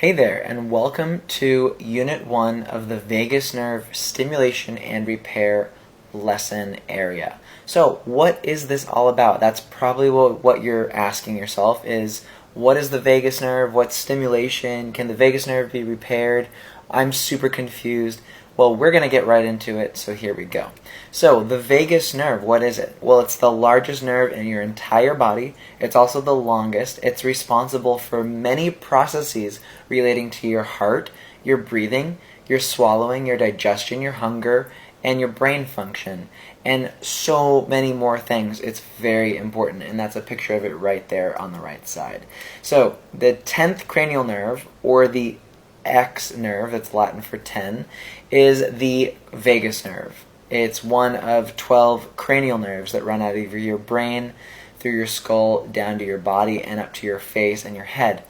Hey there, and welcome to Unit 1 of the vagus nerve stimulation and repair lesson area. So, what is this all about? That's probably what you're asking yourself is, what is the vagus nerve? What's stimulation? Can the vagus nerve be repaired? I'm super confused. Well, we're going to get right into it, so here we go. So, the vagus nerve, what is it? Well, it's the largest nerve in your entire body. It's also the longest. It's responsible for many processes relating to your heart, your breathing, your swallowing, your digestion, your hunger, and your brain function, and so many more things. It's very important, and that's a picture of it right there on the right side. So, the 10th cranial nerve, or the X nerve, that's Latin for 10, is the vagus nerve. It's one of 12 cranial nerves that run out of your brain, through your skull, down to your body, and up to your face and your head.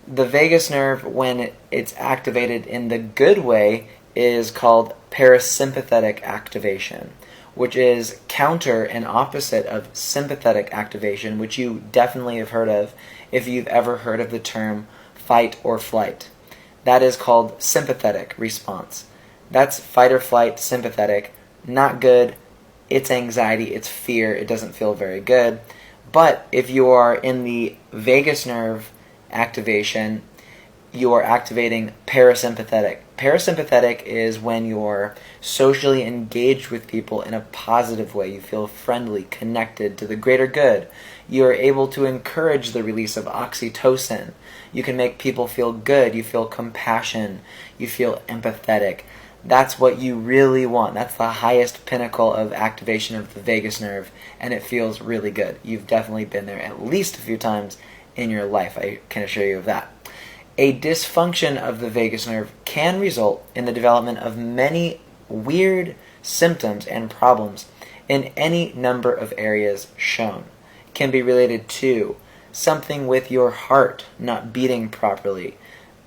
The vagus nerve, when it's activated in the good way, is called parasympathetic activation, which is counter and opposite of sympathetic activation, which you definitely have heard of if you've ever heard of the term fight or flight. That is called sympathetic response. That's fight or flight, sympathetic. Not good. It's anxiety, it's fear, it doesn't feel very good. But if you are in the vagus nerve activation, you are activating parasympathetic. Parasympathetic is when you're socially engaged with people in a positive way. You feel friendly, connected to the greater good. You are able to encourage the release of oxytocin. You can make people feel good. You feel compassion. You feel empathetic. That's what you really want. That's the highest pinnacle of activation of the vagus nerve, and it feels really good. You've definitely been there at least a few times in your life, I can assure you of that. A dysfunction of the vagus nerve can result in the development of many weird symptoms and problems in any number of areas shown. It can be related to something with your heart not beating properly,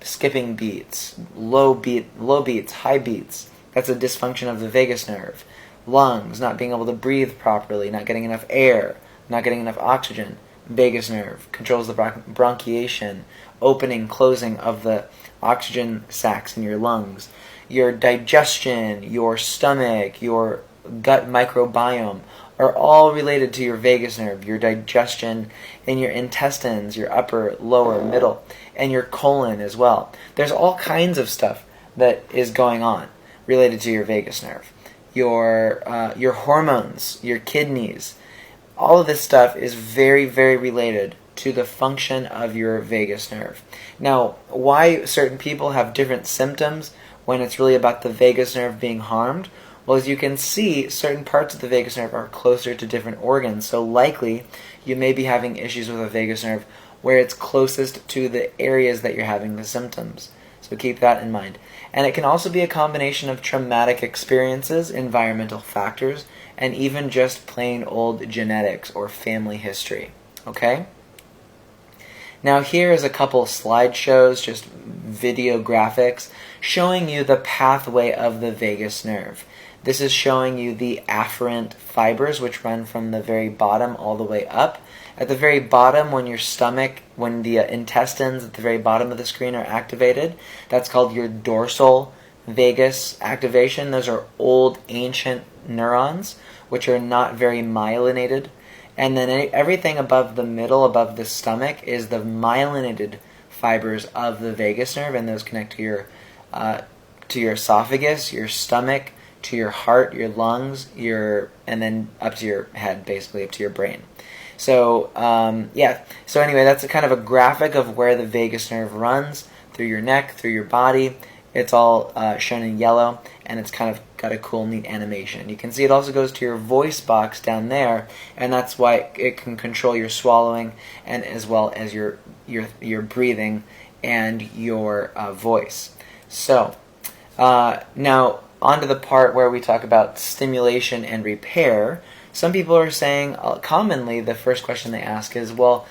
skipping beats, low beats, high beats. That's a dysfunction of the vagus nerve. Lungs not being able to breathe properly, not getting enough air, not getting enough oxygen. Vagus nerve controls the bronchiation, opening, closing of the oxygen sacs in your lungs. Your digestion, your stomach, your gut microbiome are all related to your vagus nerve. Your digestion in your intestines, your upper, lower, middle, and your colon as well. There's all kinds of stuff that is going on related to your vagus nerve. Your hormones, your kidneys, all of this stuff is very, very related to the function of your vagus nerve. Now, why certain people have different symptoms when it's really about the vagus nerve being harmed? Well, as you can see, certain parts of the vagus nerve are closer to different organs, so likely you may be having issues with the vagus nerve where it's closest to the areas that you're having the symptoms. So keep that in mind. And it can also be a combination of traumatic experiences, environmental factors, and even just plain old genetics or family history. Okay? Now here is a couple slideshows, just video graphics, showing you the pathway of the vagus nerve. This is showing you the afferent fibers, which run from the very bottom all the way up. At the very bottom, when the intestines at the very bottom of the screen are activated, that's called your dorsal vagus activation. Those are old, ancient neurons, which are not very myelinated. And then everything above the middle, above the stomach, is the myelinated fibers of the vagus nerve, and those connect to your esophagus, your stomach, to your heart, your lungs, and then up to your head, basically up to your brain. So So anyway, that's a kind of a graphic of where the vagus nerve runs through your neck, through your body. It's all shown in yellow, and it's kind of got a cool, neat animation. You can see it also goes to your voice box down there, and that's why it can control your swallowing, and as well as your breathing and your voice. So now on to the part where we talk about stimulation and repair. Some people are saying, commonly, the first question they ask is, well,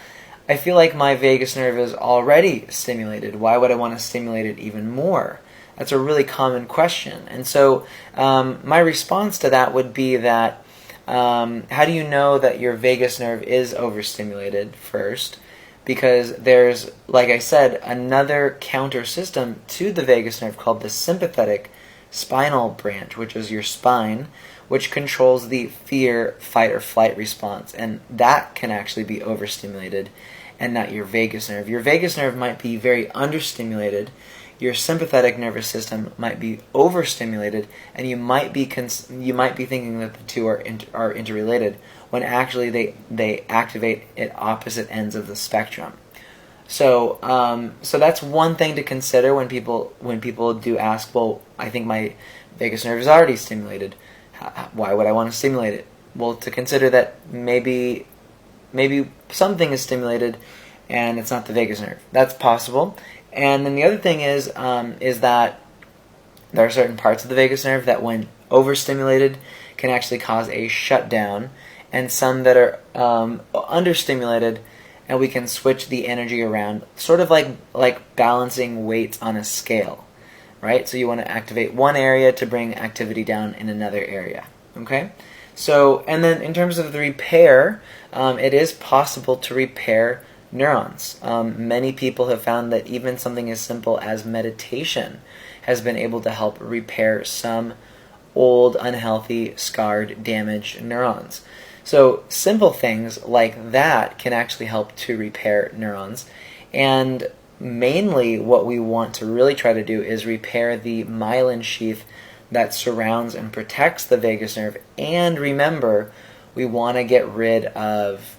I feel like my vagus nerve is already stimulated. Why would I want to stimulate it even more? That's a really common question. And so my response to that would be that, how do you know that your vagus nerve is overstimulated first? because there's, like I said, another counter system to the vagus nerve called the sympathetic spinal branch, which is your spine, which controls the fear, fight, or flight response. And that can actually be overstimulated and not your vagus nerve. Your vagus nerve might be very understimulated. Your sympathetic nervous system might be overstimulated, and you might be thinking that the two are interrelated, when actually they activate at opposite ends of the spectrum. So that's one thing to consider when people do ask, well, I think my vagus nerve is already stimulated. Why would I want to stimulate it? Well, to consider that maybe something is stimulated and it's not the vagus nerve. That's possible. And then the other thing is that there are certain parts of the vagus nerve that, when overstimulated, can actually cause a shutdown, and some that are understimulated, and we can switch the energy around, sort of like balancing weights on a scale, right? So you want to activate one area to bring activity down in another area, okay? So, and then in terms of the repair, it is possible to repair neurons. Many people have found that even something as simple as meditation has been able to help repair some old, unhealthy, scarred, damaged neurons. So simple things like that can actually help to repair neurons. And mainly what we want to really try to do is repair the myelin sheath that surrounds and protects the vagus nerve. And remember, we want to get rid of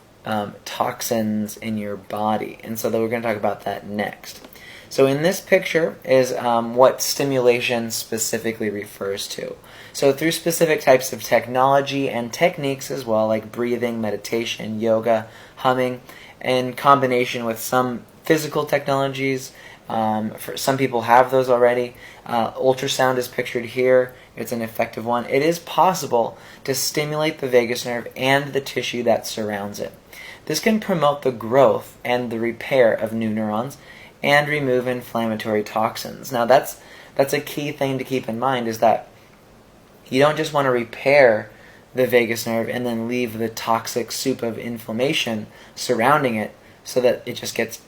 toxins in your body. And so we're going to talk about that next. So in this picture is what stimulation specifically refers to. So through specific types of technology and techniques as well, like breathing, meditation, yoga, humming, in combination with some physical technologies. For some people have those already. Ultrasound is pictured here. It's an effective one. It is possible to stimulate the vagus nerve and the tissue that surrounds it. This can promote the growth and the repair of new neurons and remove inflammatory toxins. Now that's a key thing to keep in mind, is that you don't just want to repair the vagus nerve and then leave the toxic soup of inflammation surrounding it so that it just gets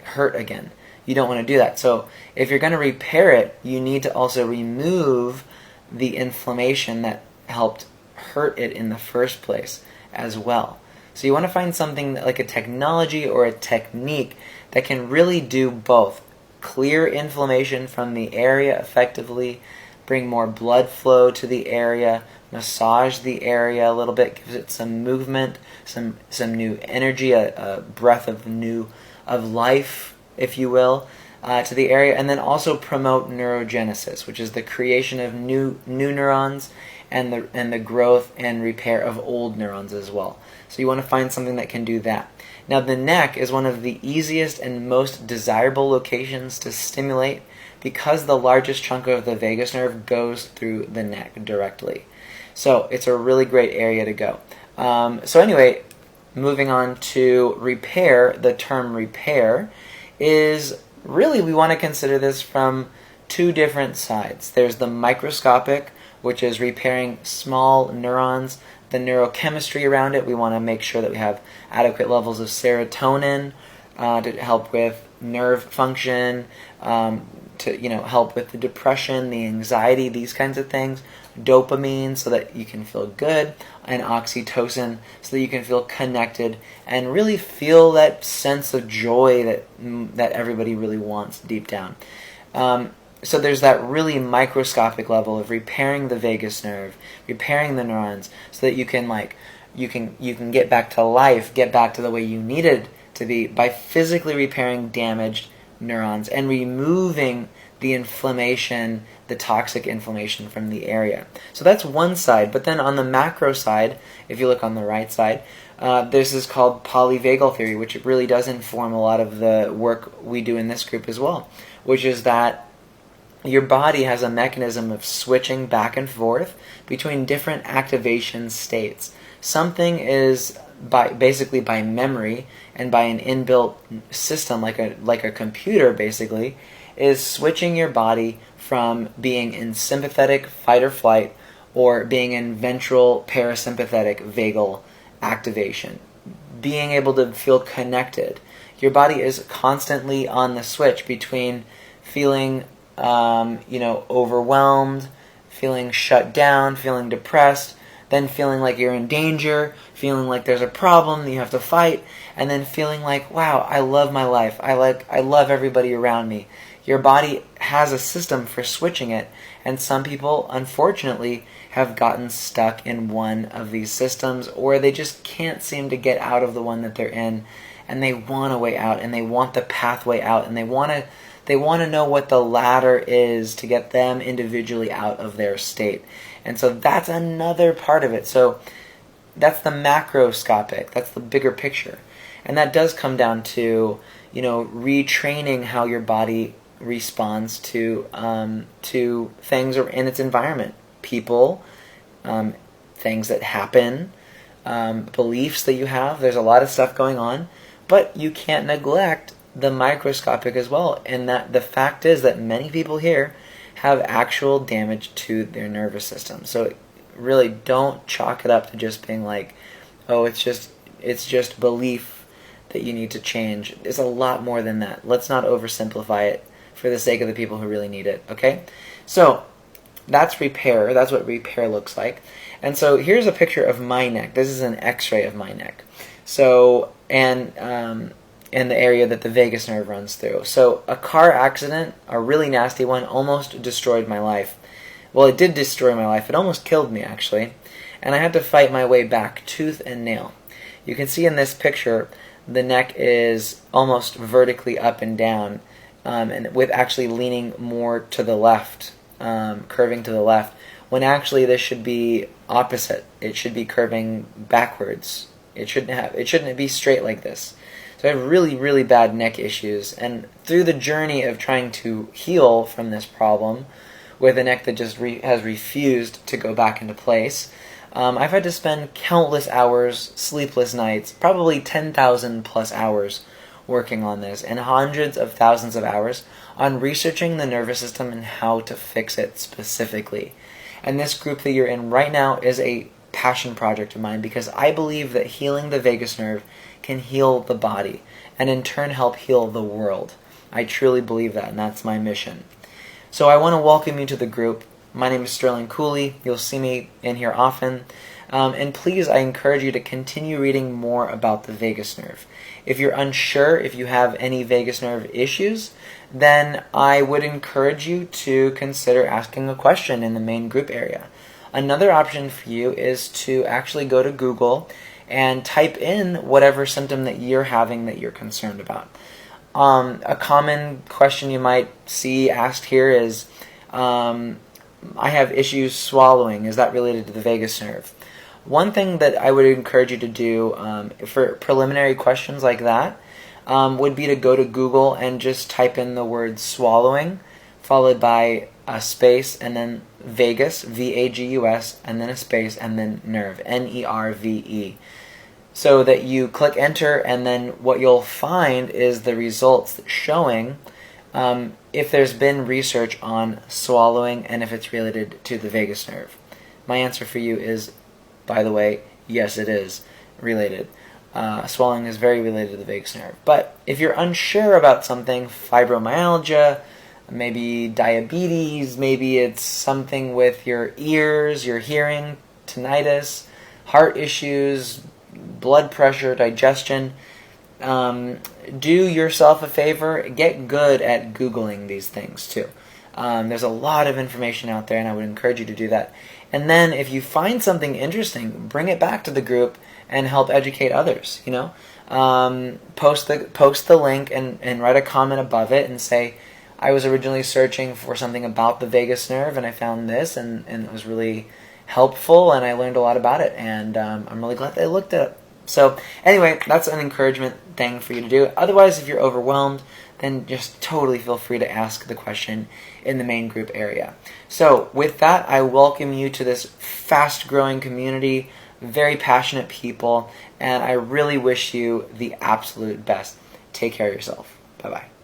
hurt again. You don't want to do that. So if you're going to repair it, you need to also remove the inflammation that helped hurt it in the first place as well. So you want to find something like a technology or a technique that can really do both. Clear inflammation from the area effectively, bring more blood flow to the area, massage the area a little bit, gives it some movement, some new energy, a breath of life, if you will, to the area, and then also promote neurogenesis, which is the creation of new neurons and the growth and repair of old neurons as well. So you want to find something that can do that. Now the neck is one of the easiest and most desirable locations to stimulate because the largest chunk of the vagus nerve goes through the neck directly. So it's a really great area to go. So anyway, moving on to repair, the term repair is really, we want to consider this from two different sides. There's the microscopic, which is repairing small neurons, the neurochemistry around it. We want to make sure that we have adequate levels of serotonin to help with nerve function, to help with the depression, the anxiety, these kinds of things. Dopamine, so that you can feel good, and oxytocin, so that you can feel connected and really feel that sense of joy that everybody really wants deep down. So there's that really microscopic level of repairing the vagus nerve, repairing the neurons, so that you can get back to life, get back to the way you needed to be by physically repairing damaged neurons and removing the inflammation, the toxic inflammation from the area. So that's one side. But then on the macro side, if you look on the right side, this is called polyvagal theory, which really does inform a lot of the work we do in this group as well, which is that your body has a mechanism of switching back and forth between different activation states. Something is basically by memory and by an inbuilt system, like a computer basically, is switching your body from being in sympathetic fight or flight or being in ventral parasympathetic vagal activation. Being able to feel connected. your body is constantly on the switch between feeling overwhelmed, feeling shut down, feeling depressed, then feeling like you're in danger, feeling like there's a problem that you have to fight, and then feeling like, wow, I love my life. I love everybody around me. Your body has a system for switching it, and some people, unfortunately, have gotten stuck in one of these systems, or they just can't seem to get out of the one that they're in, and they want a way out, and they want the pathway out, and they want to know what the ladder is to get them individually out of their state. And so that's another part of it. So that's the macroscopic, that's the bigger picture. And that does come down to, retraining how your body responds to things in its environment. People, things that happen, beliefs that you have. There's a lot of stuff going on, but you can't neglect the microscopic as well. And that the fact is that many people here have actual damage to their nervous system. So really don't chalk it up to just being like, oh, it's just belief that you need to change. There's a lot more than that. Let's not oversimplify it for the sake of the people who really need it, okay? So that's repair. That's what repair looks like. And so here's a picture of my neck. This is an x-ray of my neck. So, and in the area that the vagus nerve runs through. So a car accident, a really nasty one, almost destroyed my life. Well, it did destroy my life. It almost killed me, actually. And I had to fight my way back, tooth and nail. You can see in this picture, the neck is almost vertically up and down, and with actually leaning more to the left, curving to the left, when actually this should be opposite. It should be curving backwards. It shouldn't be straight like this. So I have really, really bad neck issues, and through the journey of trying to heal from this problem, with a neck that just has refused to go back into place, I've had to spend countless hours, sleepless nights, probably 10,000 plus hours working on this, and hundreds of thousands of hours on researching the nervous system and how to fix it specifically. And this group that you're in right now is a passion project of mine, because I believe that healing the vagus nerve can heal the body and in turn help heal the world. I truly believe that, and that's my mission. So I want to welcome you to the group. My name is Sterling Cooley. You'll see me in here often. And please, I encourage you to continue reading more about the vagus nerve. If you're unsure if you have any vagus nerve issues, then I would encourage you to consider asking a question in the main group area. Another option for you is to actually go to Google and type in whatever symptom that you're having that you're concerned about. A common question you might see asked here is, I have issues swallowing. Is that related to the vagus nerve? One thing that I would encourage you to do for preliminary questions like that would be to go to Google and just type in the word swallowing, followed by a space, and then vagus, V-A-G-U-S, and then a space, and then nerve, N-E-R-V-E. So that you click enter, and then what you'll find is the results showing if there's been research on swallowing and if it's related to the vagus nerve. My answer for you is, by the way, yes, it is related. Swallowing is very related to the vagus nerve. But if you're unsure about something, fibromyalgia, maybe diabetes, maybe it's something with your ears, your hearing, tinnitus, heart issues, blood pressure, digestion, do yourself a favor, get good at Googling these things too. There's a lot of information out there, and I would encourage you to do that. And then if you find something interesting, bring it back to the group and help educate others. Post the link and write a comment above it and say, I was originally searching for something about the vagus nerve, and I found this, and it was really helpful, and I learned a lot about it, and I'm really glad that I looked at it. So anyway, that's an encouragement thing for you to do. Otherwise, if you're overwhelmed, then just totally feel free to ask the question in the main group area. So with that, I welcome you to this fast-growing community, very passionate people, and I really wish you the absolute best. Take care of yourself. Bye-bye.